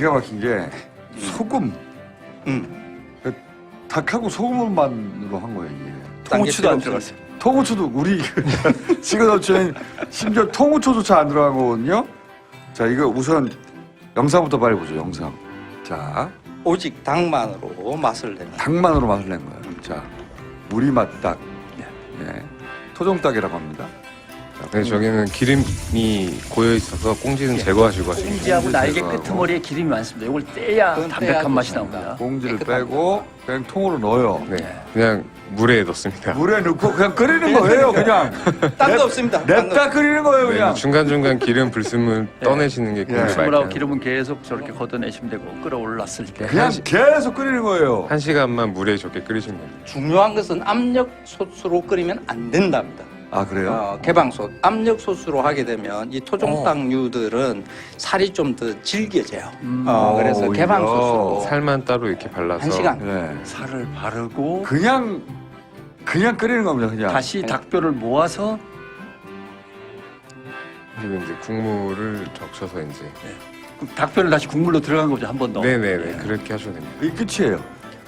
기가 막힌 게 소금. 닭하고 소금만으로 한 거예요 이게. 통후추도 안 들어갔어요. 통후추도 우리 시그너처는 심지어 통후추조차 안 들어간 거거든요. 자 이거 우선 영상부터 빨리 보죠. 영상. 자 오직 닭만으로 맛을 냅니다. 닭만으로 맛을 낸 거예요. 자 무리맛닭. 네. 토종닭이라고 합니다. 네, 저기는 기름이 고여 있어서 꽁지는 제거하시고 하시면 돼요. 꽁지하고 날개 제거하고. 끄트머리에 기름이 많습니다. 이걸 떼야 그건 담백한 떼야 맛이 좋습니다. 나옵니다. 꽁지를 깨끗하게. 빼고 그냥 통으로 넣어요. 네, 그냥 물에 넣습니다. 물에 넣고 그냥 끓이는 거예요. 그냥 딴 거 없습니다. 냅다 끓이는 거예요. 네, 그냥. 중간중간 기름 불순물 떠내시는 게 굉장히 수분하고 맑아요. 기름은 계속 저렇게 걷어내시면 되고 끓어올랐을 때 그냥 계속 끓이는 거예요. 1시간만 물에 적게 끓이시면 됩니다. 중요한 것은 압력 소스로 끓이면 안 된답니다. 아 그래요? 개방솥 압력 소스로 하게 되면 이 토종닭류들은 살이 좀 더 질겨져요. 그래서 오히려. 개방솥으로 살만 따로 이렇게 발라서 1시간. 네. 살을 바르고 그냥 끓이는 겁니다. 그냥. 다시 닭뼈를 모아서 그리고 이제 국물을 적셔서 이제 닭뼈를 다시 국물로 들어간 거죠. 한 번 더. 네네네 그렇게 하셔도 됩니다. 이게 끝이에요.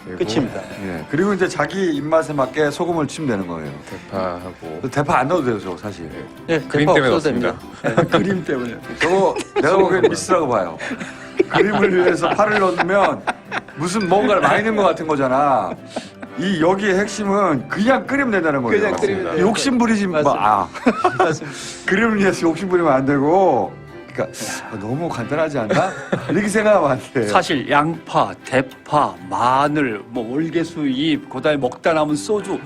그리고 끝입니다. 예. 그리고 이제 자기 입맛에 맞게 소금을 치면 되는 거예요. 대파하고 대파 안 넣어도 돼요, 저거 사실. 네, 그림 대파 때문에 없어도 넣습니다. 됩니다. 그림 때문에. 저거 내가 보기엔 미스라고 봐요. 그림을 위해서 파를 넣으면 무슨 뭔가를 많이 넣은 것 같은 거잖아. 이 여기의 핵심은 그냥 끓이면 된다는 거예요. 그냥 끓이면 돼요. 욕심 부리지 마. 아. 맞습니다. 그림을 위해서 욕심 부리면 안 되고. 그러니까 너무 간단하지 않나? 이렇게 생각하면 안 돼요. 사실 양파, 대파, 마늘, 뭐 월계수잎, 그다음에 먹다 남은 소주,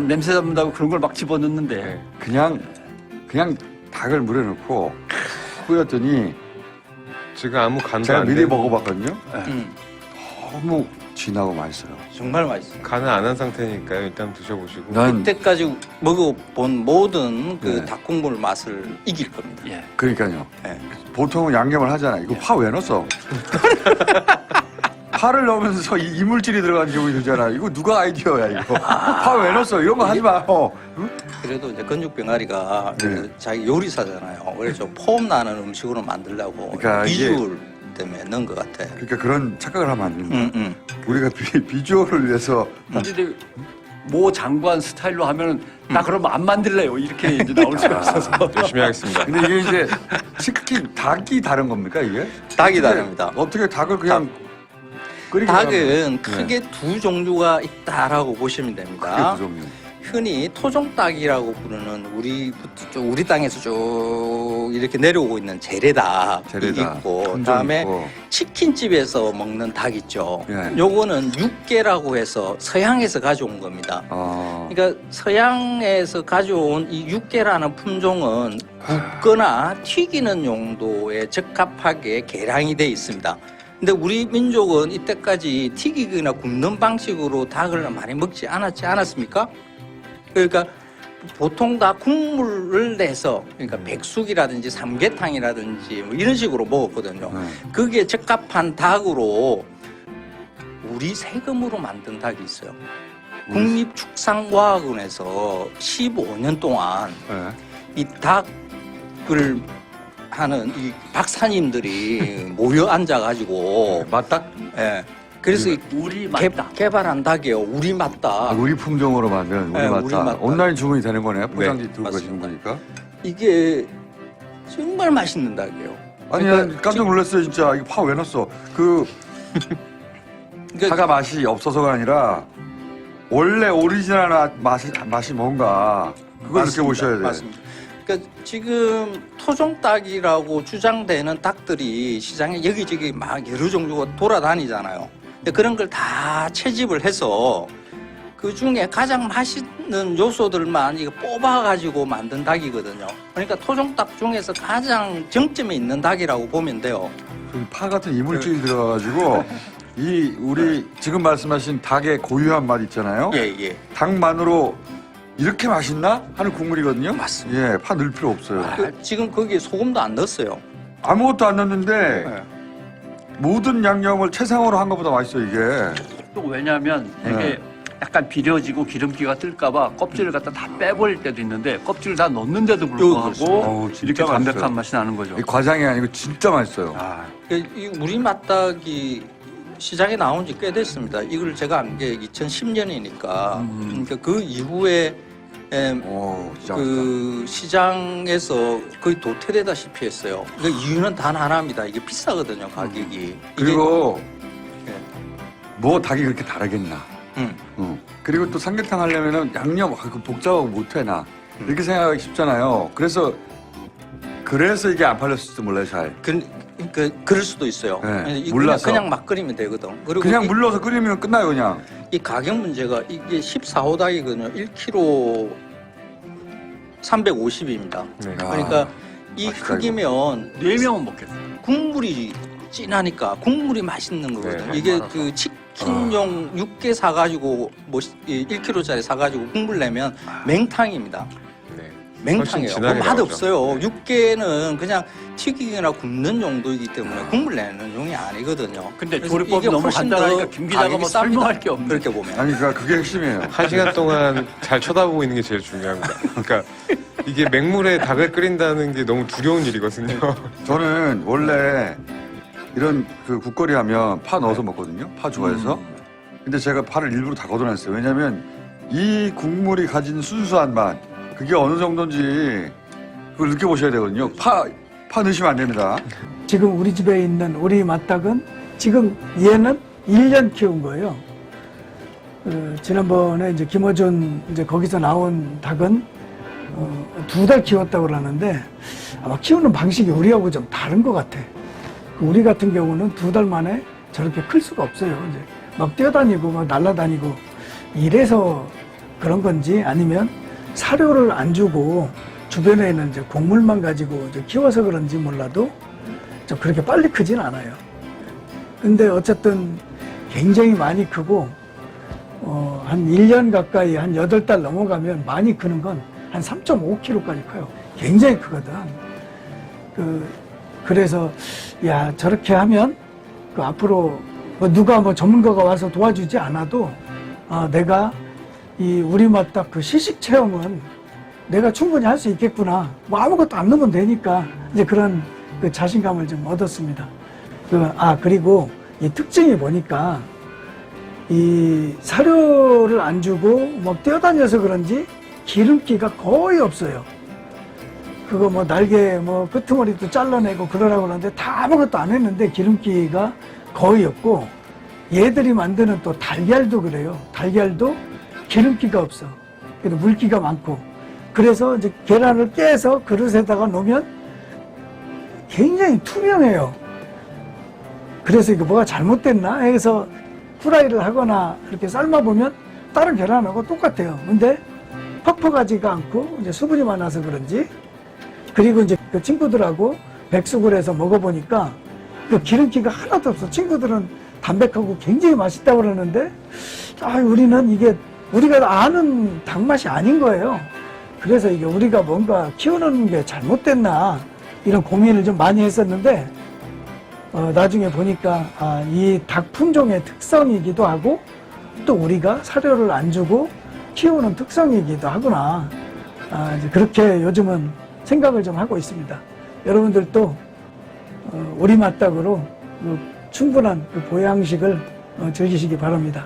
냄새 잡는다고 그런 걸 막 집어넣는데 네. 그냥 닭을 물에 넣고 뿌렸더니 지금 아무 간도 제가 안 미리 된 먹어봤거든요. 음, 너무 진하고 맛있어요. 정말 맛있어요. 간은 안 한 상태니까요. 일단 드셔보시고 난 그때까지 먹어본 모든 그 네. 닭국물 맛을 이길 겁니다. 예. 그러니까요. 네. 보통은 양념을 하잖아. 이거 파 왜 넣었어? 파를 넣으면서 이물질이 들어간 기분이 들잖아. 이거 누가 아이디어야 이거? 파 왜 넣었어? 이런 거 하지 마. 응? 그래도 이제 건축병아리가 네. 그 자기 요리사잖아요. 그래서 폼 나는 음식으로 만들려고 그러니까 이게- 비주얼 때문에 넣은 것 같아. 그러니까 그런 착각을 하면 안 됩니다. 우리가 비주얼을 위해서 근데 모 장관 스타일로 하면은 나 그러면 안 만들래요. 이렇게 이제 나올 수가 있어서. 열심히 하겠습니다. 근데 이게 이제 치킨 닭이 다른 겁니까 이게? 닭이 어떻게- 다릅니다. 어떻게 닭을 그냥 끓이게 하면 닭은 크게 두 종류가 있다라고 보시면 크게 됩니다. 두 종류. 흔히 토종닭이라고 부르는 우리 땅에서 쭉 이렇게 내려오고 있는 재래닭이 재래닭, 있고, 품종 그다음에 있고. 치킨집에서 먹는 닭 있죠. 예. 요거는 육개라고 해서 서양에서 가져온 겁니다. 그러니까 서양에서 가져온 이 육개라는 품종은 굽거나 튀기는 용도에 적합하게 개량이 돼 있습니다. 근데 우리 민족은 이때까지 튀기거나 굽는 방식으로 닭을 많이 먹지 않았습니까? 그러니까 보통 다 국물을 내서 그러니까 백숙이라든지 삼계탕이라든지 뭐 이런 식으로 먹었거든요. 네. 거기에 적합한 닭으로 우리 세금으로 만든 닭이 있어요. 국립축산과학원에서 15년 동안 네. 이 닭을 하는 이 박사님들이 모여 앉아가지고 맞닭? 예. 그래서 이 우리 맞다. 개발한 닭이에요. 우리 맞다. 우리 품종으로 만든 우리 네, 맛닭. 우리 맛닭. 온라인 주문이 되는 거네요. 포장지 들고 가시는 맞습니다. 거니까. 이게 정말 맛있는 닭이에요. 아니 그러니까 난 깜짝 놀랐어요 진짜. 이거 파 왜 넣었어? 그 그러니까 파가 맛이 없어서가 아니라 원래 오리지널 맛이 뭔가 그걸 맞습니다. 느껴보셔야 돼요. 맞습니다. 그러니까 지금 토종닭이라고 주장되는 닭들이 시장에 여기저기 막 여러 종류가 돌아다니잖아요. 근데 그런 걸 다 채집을 해서 그 중에 가장 맛있는 요소들만 이거 뽑아가지고 만든 닭이거든요. 그러니까 토종닭 중에서 가장 정점에 있는 닭이라고 보면 돼요. 그파 같은 이물질이 들어가가지고 이 우리 지금 말씀하신 닭의 고유한 맛 있잖아요. 예, 예. 닭만으로 이렇게 맛있나 하는 국물이거든요. 맞습니다. 예, 파 넣을 필요 없어요. 지금 거기에 소금도 안 넣었어요. 아무것도 안 넣었는데 네. 모든 양념을 최상으로 한 것보다 맛있어 이게. 또 왜냐하면 네. 이게 약간 비려지고 기름기가 뜰까봐 껍질을 갖다 다 빼버릴 때도 있는데 껍질을 다 넣는데도 불구하고 어우, 진짜 이렇게 담백한 맛있어요. 맛이 나는 거죠. 이 과장이 아니고 진짜 맛있어요. 아, 이 우리 맛닭이 시장에 나온 지 꽤 됐습니다. 이걸 제가 안 게 2010년이니까 그러니까 그 이후에 오, 진짜 맛있다. 그 시장에서 거의 도태되다시피 했어요. 그 이유는 단 하나입니다. 이게 비싸거든요, 가격이. 그리고 예. 뭐 닭이 그렇게 다르겠나. 그리고 또 삼계탕 하려면은 양념 그 복잡하고 못해 나 이렇게 생각하기 쉽잖아요. 그래서 이게 안 팔렸을지도 몰라요. 잘 그럴 수도 있어요. 네, 이거 몰라서. 그냥 막 끓이면 되거든. 그리고 그냥 물러서 끓이면 끝나요. 그냥 이 가격 문제가 이게 14호닭이거든요. 1kg 350입니다. 네. 그러니까 이 맛있다, 크기면 4명은 먹겠어요. 국물이 진하니까 국물이 맛있는 거거든요. 네, 이게 말아서. 그 치킨용 육개 사가지고 뭐 1kg짜리 사가지고 국물 내면 맹탕입니다. 네. 맹탕이에요. 훨씬 진하게 맛 나오죠. 없어요. 네. 육개는 그냥 튀기거나 굽는 용도이기 때문에 국물 내는 용이 아니거든요. 근데 그래서 조리법이 이게 너무 훨씬 간단하니까 더 김 기자가 가격이 뭐 쌉니다. 설명할 게 없네. 그렇게 보면. 아니 그게 핵심이에요. 1시간 동안 잘 쳐다보고 있는 게 제일 중요합니다. 그러니까 이게 맹물에 닭을 끓인다는 게 너무 두려운 일이거든요. 저는 원래 이런 그 국거리 하면 파 넣어서 먹거든요. 파 좋아해서. 근데 제가 파를 일부러 다 걷어냈어요. 왜냐면 이 국물이 가진 순수한 맛, 그게 어느 정도인지 그걸 느껴보셔야 되거든요. 파 넣으시면 안 됩니다. 지금 우리 집에 있는 우리 맛닭은 지금 얘는 1년 키운 거예요. 지난번에 이제 김어준 이제 거기서 나온 닭은 2달 키웠다고 그러는데 아마 키우는 방식이 우리하고 좀 다른 것 같아. 우리 같은 경우는 2달 만에 저렇게 클 수가 없어요. 이제 막 뛰어다니고 막 날아다니고 이래서 그런 건지 아니면 사료를 안 주고 주변에 있는 이제 곡물만 가지고 이제 키워서 그런지 몰라도 좀 그렇게 빨리 크진 않아요. 근데 어쨌든 굉장히 많이 크고 한 1년 가까이 한 8달 넘어가면 많이 크는 건 한 3.5kg까지 커요. 굉장히 크거든. 그래서 야 저렇게 하면 그 앞으로 뭐 누가 뭐 전문가가 와서 도와주지 않아도 내가 이 우리 맛닭 그 시식 체험은 내가 충분히 할 수 있겠구나. 뭐 아무것도 안 넣으면 되니까 이제 그런 그 자신감을 좀 얻었습니다. 그리고 이 특징이 보니까 이 사료를 안 주고 뭐 뛰어다녀서 그런지 기름기가 거의 없어요. 그거 뭐 날개 뭐 끄트머리도 잘라내고 그러라고 하는데 다 아무것도 안 했는데 기름기가 거의 없고 얘들이 만드는 또 달걀도 그래요. 달걀도 기름기가 없어. 그래도 물기가 많고 그래서 이제 계란을 깨서 그릇에다가 놓으면 굉장히 투명해요. 그래서 이거 뭐가 잘못됐나 해서 후라이를 하거나 이렇게 삶아보면 다른 계란하고 똑같아요. 근데 퍽퍽하지가 않고 이제 수분이 많아서 그런지 그리고 이제 그 친구들하고 백숙을 해서 먹어보니까 그 기름기가 하나도 없어. 친구들은 담백하고 굉장히 맛있다고 그러는데 우리는 이게 우리가 아는 닭맛이 아닌 거예요. 그래서 이게 우리가 뭔가 키우는 게 잘못됐나 이런 고민을 좀 많이 했었는데 나중에 보니까 이 닭 품종의 특성이기도 하고 또 우리가 사료를 안 주고 키우는 특성이기도 하구나. 이제 그렇게 요즘은 생각을 좀 하고 있습니다. 여러분들도 우리 맛닭으로 충분한 그 보양식을 즐기시기 바랍니다.